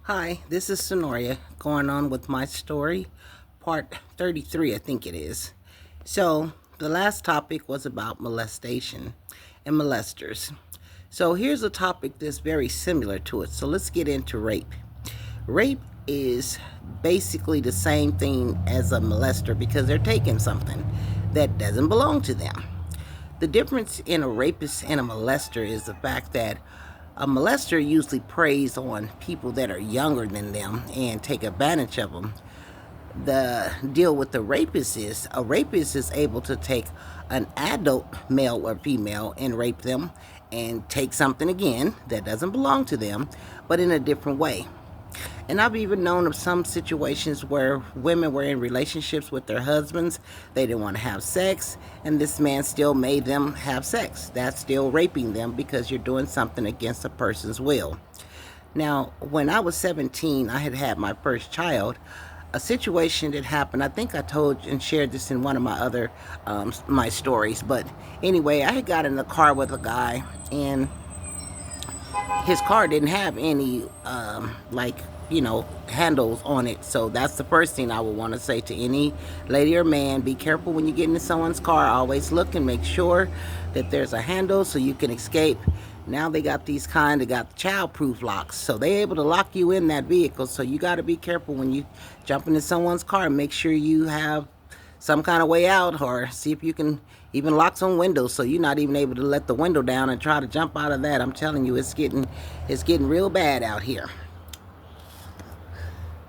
Hi, this is Sonoria going on with my story, part 33, I think it is. So, the last topic was about molestation and molesters. So, here's a topic that's very similar to it. So, let's get into rape. Rape is basically the same thing as a molester because they're taking something that doesn't belong to them. The difference in a rapist and a molester is the fact that a molester usually preys on people that are younger than them and take advantage of them. The deal with the rapist is a rapist is able to take an adult male or female and rape them and take something again that doesn't belong to them, but in a different way. And I've even known of some situations where women were in relationships with their husbands. They didn't want to have sex, and this man still made them have sex. That's still raping them because you're doing something against a person's will. Now, when I was 17, I had had my first child. A situation that happened, I think I told and shared this in one of my other my stories, but anyway, I had got in the car with a guy, and his car didn't have any handles on it. So that's the first thing I would want to say to any lady or man: be careful when you get into someone's car. Always look and make sure that there's a handle so you can escape. Now they got these they got child-proof locks, so they're able to lock you in that vehicle. So you got to be careful when you jump into someone's car. Make sure you have some kind of way out, or see if you can even lock some windows so you're not even able to let the window down and try to jump out of that. I'm telling you, it's getting real bad out here.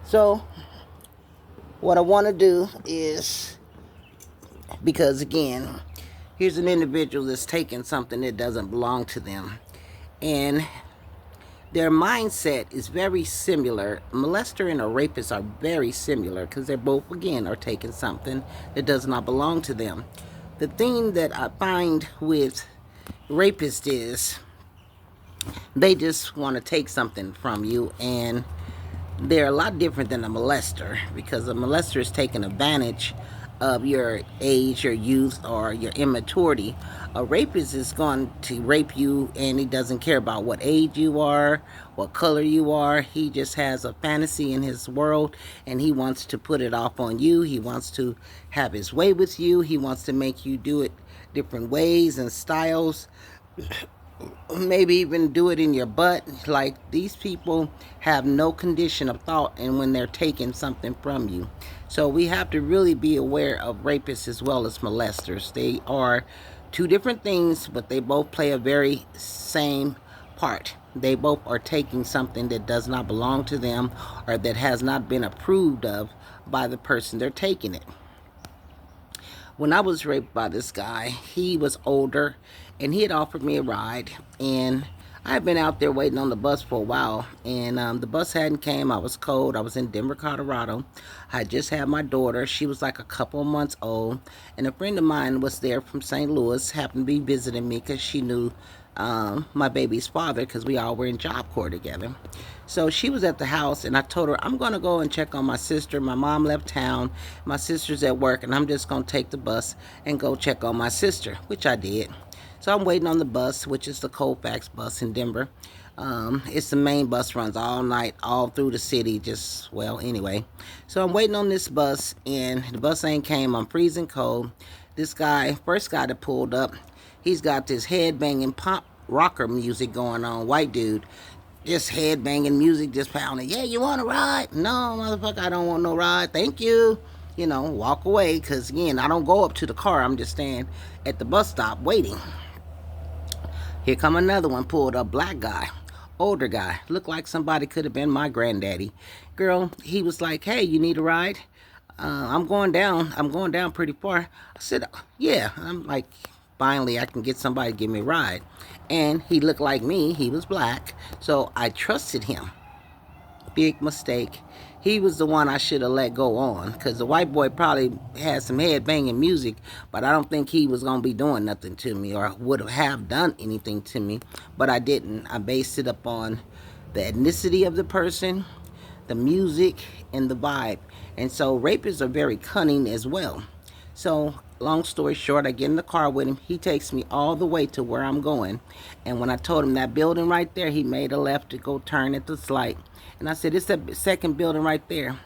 So what I want to do is, because again, here's an individual that's taking something that doesn't belong to them, and their mindset is very similar. A molester and a rapist are very similar because they're both, again, are taking something that does not belong to them. The thing that I find with rapists is they just want to take something from you, and they're a lot different than a molester, because a molester is taking advantage of your age, your youth, or your immaturity. A rapist is going to rape you, and he doesn't care about what age you are, what color you are. He just has a fantasy in his world, and he wants to put it off on you. He wants to have his way with you. He wants to make you do it different ways and styles, maybe even do it in your butt. Like, these people have no condition of thought, and when they're taking something from you. So we have to really be aware of rapists as well as molesters. They are two different things, but they both play a very same part. They both are taking something that does not belong to them, or that has not been approved of by the person they're taking it. When I was raped by this guy, he was older, and he had offered me a ride, and I had been out there waiting on the bus for a while, and the bus hadn't came. I was cold. I was in Denver, Colorado. I just had my daughter. She was like a couple of months old, and a friend of mine was there from St. Louis, happened to be visiting me because she knew my baby's father, because we all were in Job Corps together. So she was at the house, and I told her, I'm going to go and check on my sister. My mom left town. My sister's at work, and I'm just going to take the bus and go check on my sister, which I did. So I'm waiting on the bus, which is the Colfax bus in Denver. It's the main bus, runs all night, all through the city, anyway. So I'm waiting on this bus, and the bus ain't came. I'm freezing cold. This guy, first guy that pulled up, he's got this head-banging pop rocker music going on, white dude. Just head-banging music, just pounding. Yeah, you want a ride? No, motherfucker, I don't want no ride. Thank you. Walk away, because, again, I don't go up to the car. I'm just standing at the bus stop waiting. Here come another one, pulled up, black guy, older guy, looked like somebody could have been my granddaddy. Girl, he was like, hey, you need a ride? I'm going down pretty far. I said, yeah. I'm like, finally I can get somebody to give me a ride. And he looked like me, he was black, so I trusted him. Big mistake. He was the one I should have let go on, because the white boy probably had some head banging music, but I don't think he was going to be doing nothing to me, or would have done anything to me. But I didn't. I based it upon the ethnicity of the person, the music, and the vibe. And so rapists are very cunning as well. So long story short, I get in the car with him. He takes me all the way to where I'm going. And when I told him that building right there, he made a left to go turn at this light. And I said, it's that second building right there.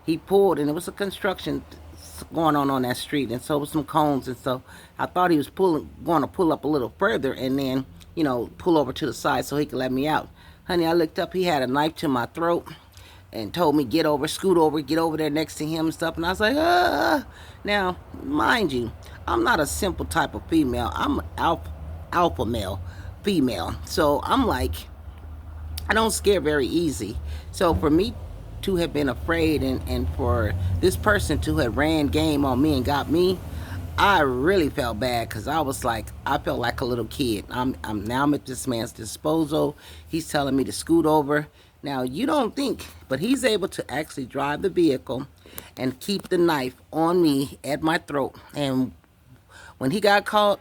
He pulled, and it was a construction going on that street, and so was some cones. And so I thought he was going to pull up a little further and then, pull over to the side so he could let me out. Honey, I looked up, he had a knife to my throat and told me, get over, scoot over, get over there next to him and stuff. And I was like, ah. Now, mind you, I'm not a simple type of female. I'm alpha male, female. So I'm like, I don't scare very easy. So for me to have been afraid and for this person to have ran game on me and got me, I really felt bad because I felt like a little kid. I'm at this man's disposal. He's telling me to scoot over. Now, you don't think, but he's able to actually drive the vehicle and keep the knife on me at my throat. And when he got caught,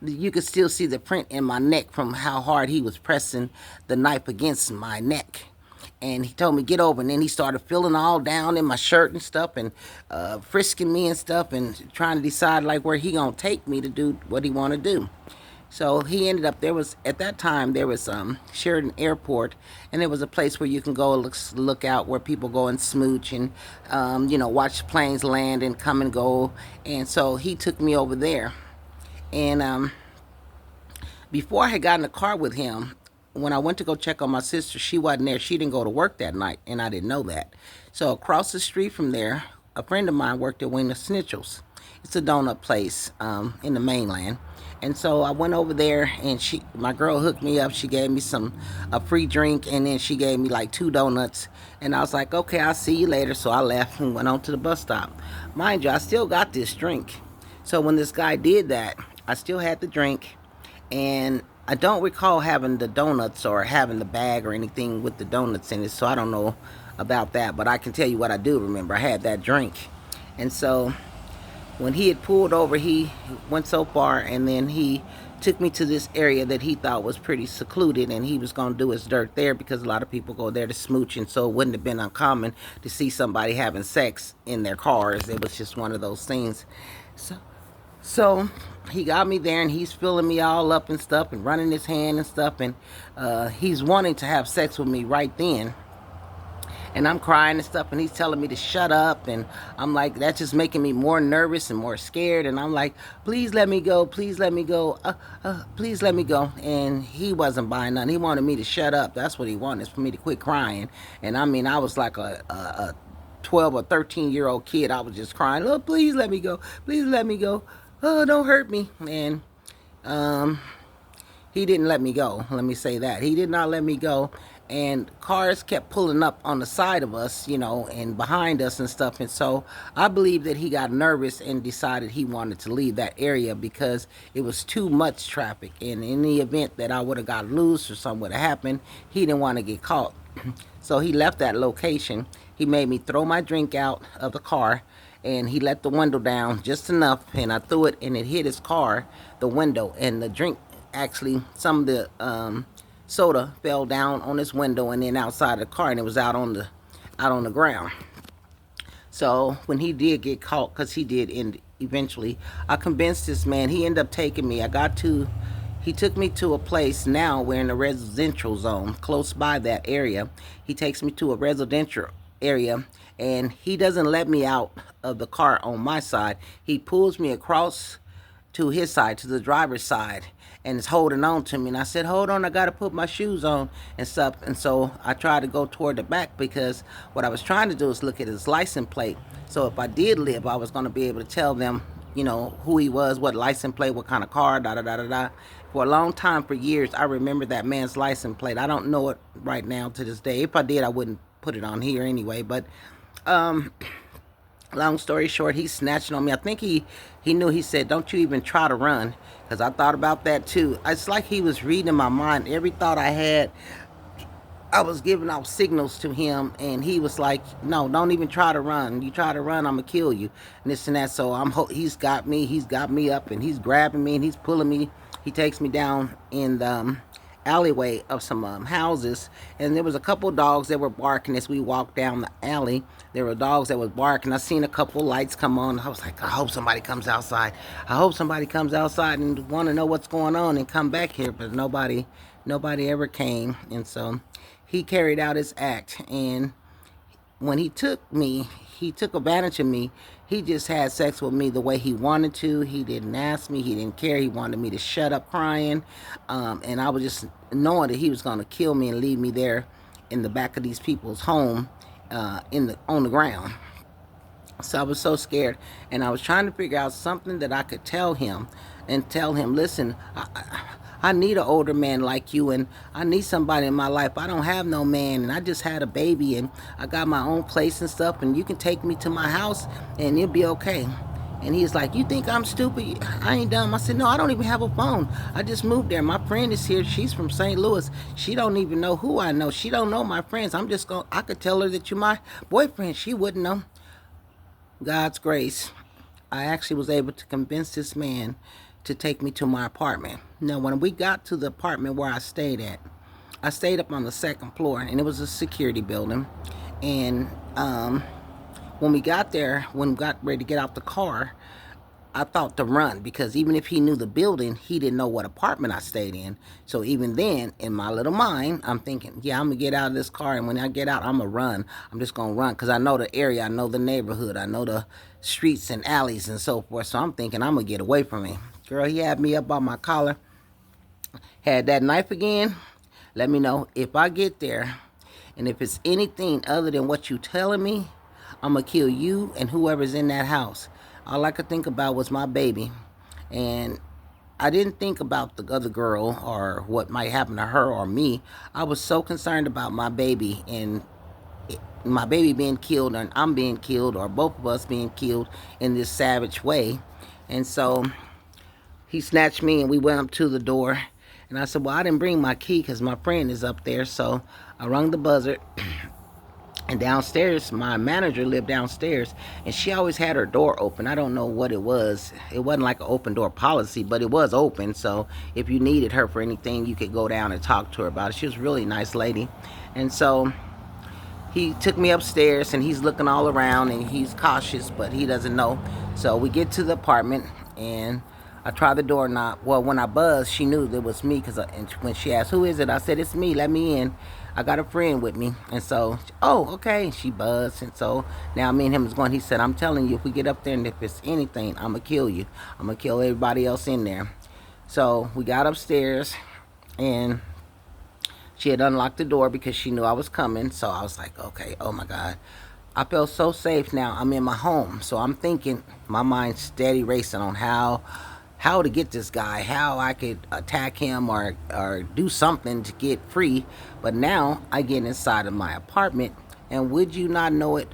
you could still see the print in my neck from how hard he was pressing the knife against my neck. And he told me, get over. And then he started feeling all down in my shirt and stuff and frisking me and stuff and trying to decide like where he gonna take me to do what he want to do. So he ended up, at that time, there was Sheridan Airport, and there was a place where you can go look out where people go and smooch and, watch planes land and come and go. And so he took me over there. And before I had got in the car with him, when I went to go check on my sister, she wasn't there. She didn't go to work that night, and I didn't know that. So across the street from there, a friend of mine worked at Wiener Schnitzel's. It's a donut place in the mainland. And so I went over there, and my girl hooked me up. She gave me a free drink, and then she gave me like 2 donuts. And I was like, okay, I'll see you later. So I left and went on to the bus stop. Mind you, I still got this drink. So when this guy did that, I still had the drink, and I don't recall having the donuts or having the bag or anything with the donuts in it, so I don't know about that. But I can tell you what I do remember. I had that drink. And so when he had pulled over, he went so far, and then he took me to this area that he thought was pretty secluded, and he was going to do his dirt there because a lot of people go there to smooch, and so it wouldn't have been uncommon to see somebody having sex in their cars. It was just one of those things. So he got me there, and he's filling me all up and stuff and running his hand and stuff, and he's wanting to have sex with me right then. And I'm crying and stuff, and he's telling me to shut up, and I'm like, that's just making me more nervous and more scared. And I'm like, please let me go, please let me go, please let me go. And he wasn't buying nothing. He wanted me to shut up. That's what he wanted, is for me to quit crying. And I mean, I was like a 12 or 13-year-old kid. I was just crying, oh, please let me go, please let me go, oh, don't hurt me. And he didn't let me go. Let me say that. He did not let me go. And cars kept pulling up on the side of us, and behind us and stuff. And so I believe that he got nervous and decided he wanted to leave that area because it was too much traffic. And in the event that I would have got loose or something would have happened, he didn't want to get caught. So he left that location. He made me throw my drink out of the car, and he let the window down just enough, and I threw it, and it hit his car, the window, and the drink, actually, some of the soda fell down on his window and then outside the car, and it was out on the ground. So when he did get caught, because he did end eventually, I convinced this man. He ended up taking me. He took me to a place. Now we're in a residential zone close by that area. He takes me to a residential area, and he doesn't let me out of the car on my side. He pulls me across to his side, to the driver's side, and is holding on to me. And I said, hold on, I got to put my shoes on and stuff. And so I tried to go toward the back because what I was trying to do is look at his license plate. So if I did live, I was going to be able to tell them, who he was, what license plate, what kind of car, da-da-da-da-da. For a long time, for years, I remember that man's license plate. I don't know it right now to this day. If I did, I wouldn't put it on here anyway. But long story short, he snatched on me. I think he knew. He said, don't you even try to run, because I thought about that too. It's like he was reading my mind. Every thought I had, I was giving out signals to him, and he was like, no, don't even try to run. You try to run, I'm gonna kill you, and this and that. So he's got me up, and he's grabbing me, and he's pulling me. He takes me down in alleyway of some houses, and there was a couple dogs that were barking as we walked down the alley. There were dogs that was barking. I seen a couple lights come on. I was like, I hope somebody comes outside. I hope somebody comes outside and want to know what's going on and come back here. But nobody ever came. And so he carried out his act. And when he took advantage of me. He just had sex with me the way he wanted to. He didn't ask me. He didn't care. He wanted me to shut up crying. And I was just knowing that he was going to kill me and leave me there in the back of these people's home on the ground. So I was so scared. And I was trying to figure out something that I could tell him and tell him, listen, I need an older man like you, and I need somebody in my life. I don't have no man, and I just had a baby, and I got my own place and stuff, and you can take me to my house, and it'll be okay. And he's like, you think I'm stupid? I ain't dumb. I said, no, I don't even have a phone. I just moved there. My friend is here. She's from St. Louis. She don't even know who I know. She don't know my friends. I could tell her that you're my boyfriend. She wouldn't know. God's grace. I actually was able to convince this man to take me to my apartment. Now, when we got to the apartment where I stayed at, I stayed up on the second floor, and it was a security building. And when we got there, when we got ready to get out the car, I thought to run, because even if he knew the building, he didn't know what apartment I stayed in. So even then, in my little mind, I'm thinking, yeah, I'm going to get out of this car, and when I get out, I'm going to run. I'm just going to run, because I know the area, I know the neighborhood, I know the streets and alleys and so forth. So I'm thinking I'm going to get away from him. Girl, he had me up on my collar, had that knife again. Let me know if I get there, and if it's anything other than what you telling me, I'm going to kill you and whoever's in that house. All I could think about was my baby, and I didn't think about the other girl or what might happen to her or me. I was so concerned about my baby, and my baby being killed, and I'm being killed, or both of us being killed in this savage way. And so he snatched me, and we went up to the door, and I said, well, I didn't bring my key because my friend is up there. So I rung the buzzer. And downstairs, my manager lived downstairs, and she always had her door open. I don't know what it was. It wasn't like an open door policy, but it was open. So if you needed her for anything, you could go down and talk to her about it. She was a really nice lady. And so he took me upstairs, and he's looking all around, and he's cautious, but he doesn't know. So we get to the apartment, and I tried the doorknob. Well, when I buzzed, she knew it was me, because when she asked, who is it? I said, it's me, let me in. I got a friend with me. And so, oh, okay, she buzzed. And so now me and him is going. He said, I'm telling you, if we get up there and if it's anything, I'm going to kill you. I'm going to kill everybody else in there. So we got upstairs, and she had unlocked the door because she knew I was coming. So I was like, okay, oh my God. I felt so safe now. I'm in my home. So I'm thinking, my mind's steady racing on how to get this guy, how I could attack him or do something to get free. But now I get inside of my apartment, and would you not know it,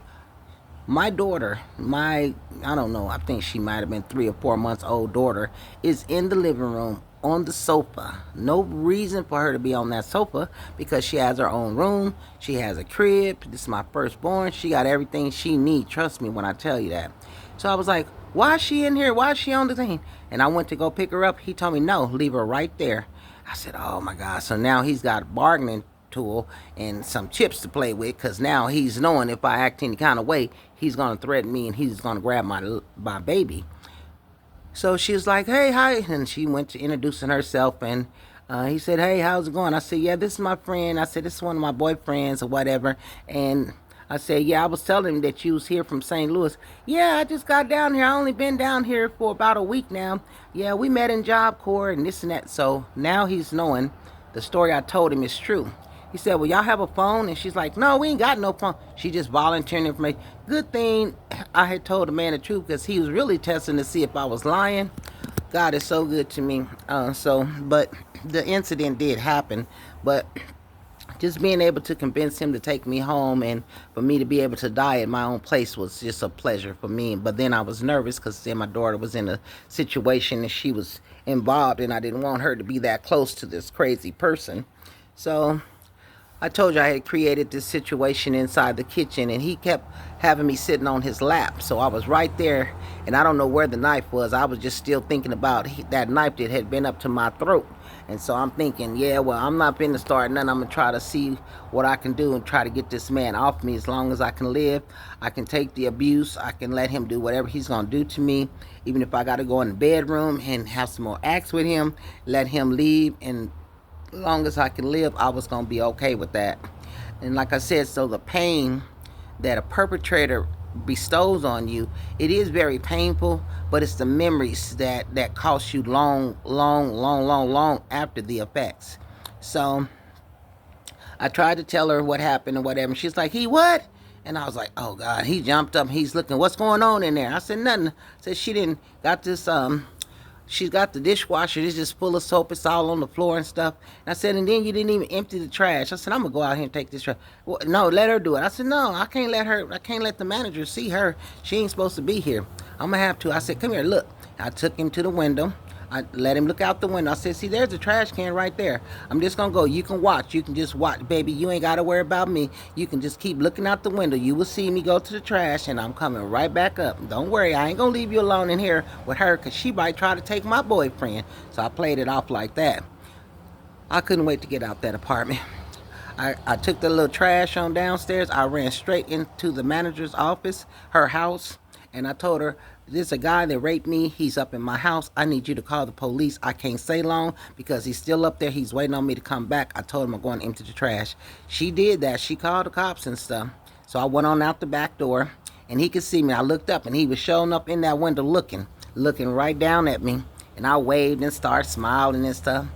my daughter, I don't know, I think she might have been 3 or 4 months old daughter, is in the living room on the sofa. No reason for her to be on that sofa, because she has her own room, she has a crib, this is my firstborn, she got everything she needs, trust me when I tell you that. So I was like, why is she in here? Why is she on the thing? And I went to go pick her up. He told me, no, leave her right there. I said, oh my God. So now he's got a bargaining tool and some chips to play with, because now he's knowing if I act any kind of way, he's going to threaten me, and he's going to grab my baby. So she was like, hey, hi. And she went to introducing herself, and he said, hey, how's it going? I said, yeah, this is my friend. I said, this is one of my boyfriends or whatever. And I said, yeah, I was telling him that you was here from St. Louis. Yeah, I just got down here. I only been down here for about a week now. Yeah, we met in Job Corps and this and that. So now he's knowing the story I told him is true. He said, well, y'all have a phone? And she's like, no, we ain't got no phone. She just volunteering information. Good thing I had told the man the truth, because he was really testing to see if I was lying. God is so good to me. But the incident did happen. But just being able to convince him to take me home, and for me to be able to die at my own place, was just a pleasure for me. But then I was nervous, because then my daughter was in a situation and she was involved, and I didn't want her to be that close to this crazy person. So I told you I had created this situation inside the kitchen, and he kept having me sitting on his lap. So I was right there, and I don't know where the knife was. I was just still thinking about that knife that had been up to my throat. And so I'm thinking, yeah, well, I'm not finna start nothing. I'm gonna try to see what I can do and try to get this man off me. As long as I can live, I can take the abuse. I can let him do whatever he's gonna do to me. Even if I gotta go in the bedroom and have some more acts with him, let him leave, and long as I can live, I was going to be okay with that. And like I said, so the pain that a perpetrator bestows on you, it is very painful, but it's the memories that cost you long after the effects. So I tried to tell her what happened and whatever, and she's like, he what? And I was like, oh God. He jumped up, he's looking, what's going on in there? I said, nothing. I said, she didn't got this she's got the dishwasher. It's just full of soap. It's all on the floor and stuff. And I said, and then you didn't even empty the trash. I said, I'm going to go out here and take this trash. Well, no, let her do it. I said, no, I can't let her. I can't let the manager see her. She ain't supposed to be here. I'm going to have to. I said, come here, look. I took him to the window. I let him look out the window. I said, see, there's a trash can right there. I'm just going to go. You can watch. You can just watch. Baby, you ain't got to worry about me. You can just keep looking out the window. You will see me go to the trash, and I'm coming right back up. Don't worry. I ain't going to leave you alone in here with her because she might try to take my boyfriend. So I played it off like that. I couldn't wait to get out that apartment. I took the little trash on downstairs. I ran straight into the manager's office, her house, and I told her, there's a guy that raped me. He's up in my house. I need you to call the police. I can't stay long because he's still up there. He's waiting on me to come back. I told him I'm going to empty the trash. She did that. She called the cops and stuff. So I went on out the back door, and he could see me. I looked up, and he was showing up in that window looking right down at me. And I waved and started smiling and stuff.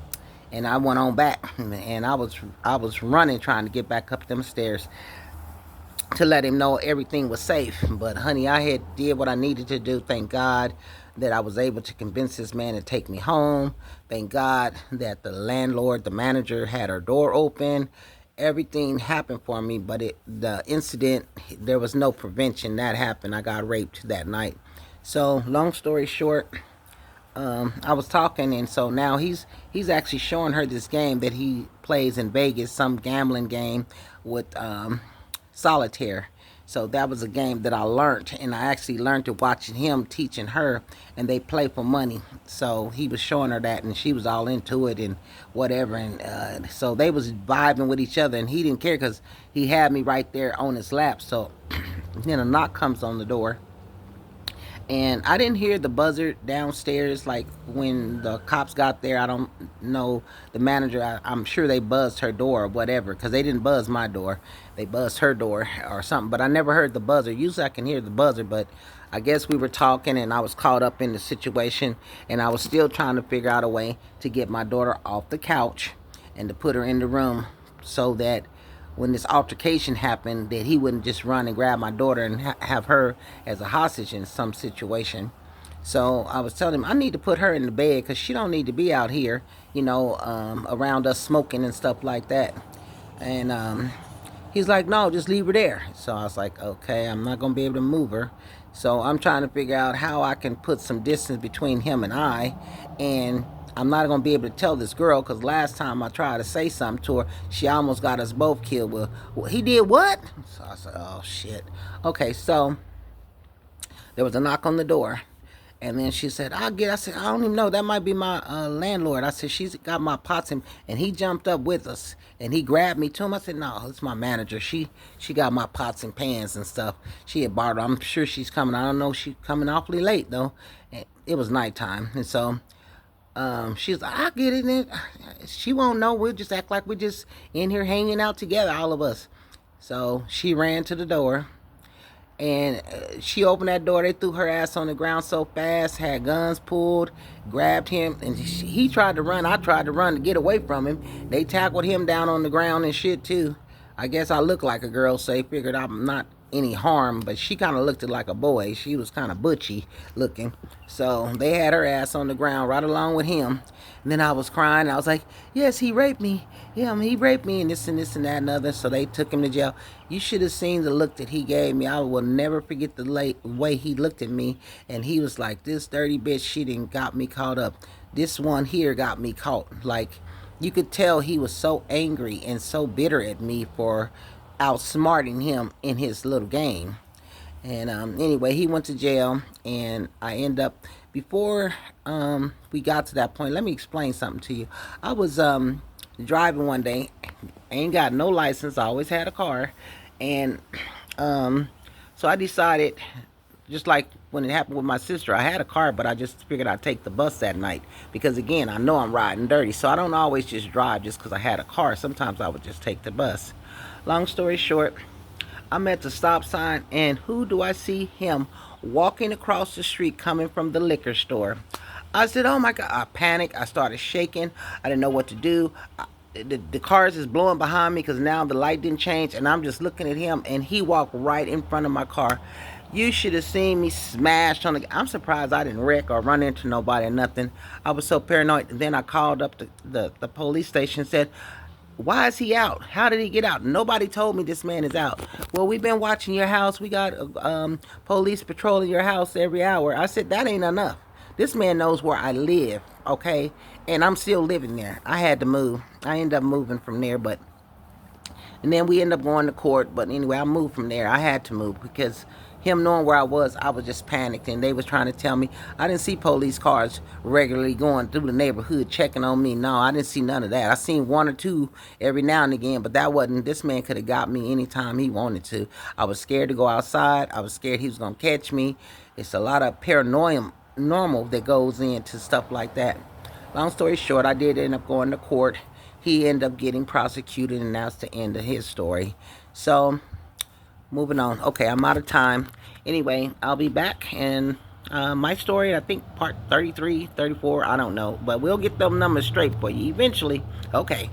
And I went on back, and I was running, trying to get back up them stairs to let him know everything was safe. But honey, I had did what I needed to do. Thank God that I was able to convince this man to take me home. Thank God that the landlord, the manager, had her door open. Everything happened for me, but the incident, there was no prevention. That happened. I got raped that night. So long story short, I was talking, and so now he's actually showing her this game that he plays in Vegas, some gambling game with solitaire. So that was a game that I learned, and I actually learned to watching him teaching her, and they play for money. So he was showing her that, and she was all into it and whatever, and so they was vibing with each other, and he didn't care because he had me right there on his lap. So then a knock comes on the door, and I didn't hear the buzzer downstairs like when the cops got there. I don't know the manager. I'm sure they buzzed her door or whatever, because they didn't buzz my door. They buzzed her door or something, but I never heard the buzzer. Usually I can hear the buzzer, but I guess we were talking and I was caught up in the situation, and I was still trying to figure out a way to get my daughter off the couch and to put her in the room so that when this altercation happened, that he wouldn't just run and grab my daughter and have her as a hostage in some situation. So I was telling him I need to put her in the bed because she don't need to be out here, around us smoking and stuff like that. And he's like, no, just leave her there. So I was like, okay, I'm not going to be able to move her. So I'm trying to figure out how I can put some distance between him and I. And I'm not going to be able to tell this girl because last time I tried to say something to her, she almost got us both killed. Well, he did what? So I said, oh, shit. Okay, so there was a knock on the door. And then she said, I said, I don't even know. That might be my landlord. I said, she's got my pots. And he jumped up with us. And he grabbed me to him. I said, no, it's my manager. She got my pots and pans and stuff. She had borrowed. I'm sure she's coming. I don't know. She's coming awfully late, though. And it was nighttime. And so she's like, I'll get it in. She won't know. We'll just act like we're just in here hanging out together, all of us. So she ran to the door. And she opened that door. They threw her ass on the ground so fast, had guns pulled, grabbed him, and he tried to run. I tried to run to get away from him. They tackled him down on the ground and shit too. I guess I look like a girl, so they figured I'm not any harm, but she kind of looked like a boy. She was kind of butchy looking. So they had her ass on the ground right along with him. And then I was crying. I was like, yes, he raped me. Yeah, he raped me and this and this and that and other. So they took him to jail. You should have seen the look that he gave me. I will never forget the way he looked at me. And he was like, this dirty bitch, she done got me caught up. This one here got me caught. Like, you could tell he was so angry and so bitter at me for outsmarting him in his little game. And anyway, he went to jail, and I end up before we got to that point. Let me explain something to you. I was driving one day, ain't got no license. I always had a car, and so I decided, just like when it happened with my sister, I had a car, but I just figured I'd take the bus that night because, again, I know I'm riding dirty, so I don't always just drive just because I had a car. Sometimes I would just take the bus. Long story short, I'm at the stop sign, and who do I see? Him walking across the street coming from the liquor store. I said, oh my God. I panicked. I started shaking. I didn't know what to do. The cars is blowing behind me because now the light didn't change, and I'm just looking at him, and he walked right in front of my car. You should have seen me smashed on the. I'm surprised I didn't wreck or run into nobody or nothing. I was so paranoid. And then I called up the police station and said, why is he out? How did he get out? Nobody told me this man is out. Well, we've been watching your house. We got police patrolling your house every hour. I said, that ain't enough. This man knows where I live, okay? And I'm still living there. I had to move. I ended up moving from there, but and then we ended up going to court. But anyway, I moved from there. I had to move because him knowing where I was just panicked. And they was trying to tell me, I didn't see police cars regularly going through the neighborhood checking on me. No, I didn't see none of that. I seen one or two every now and again, but that wasn't, this man could have got me anytime he wanted to. I was scared to go outside. I was scared he was going to catch me. It's a lot of paranoia normal that goes into stuff like that. Long story short, I did end up going to court. He ended up getting prosecuted, and that's the end of his story. So, moving on. Okay, I'm out of time. Anyway, I'll be back, and my story, I think part 33, 34, I don't know. But we'll get them numbers straight for you eventually. Okay.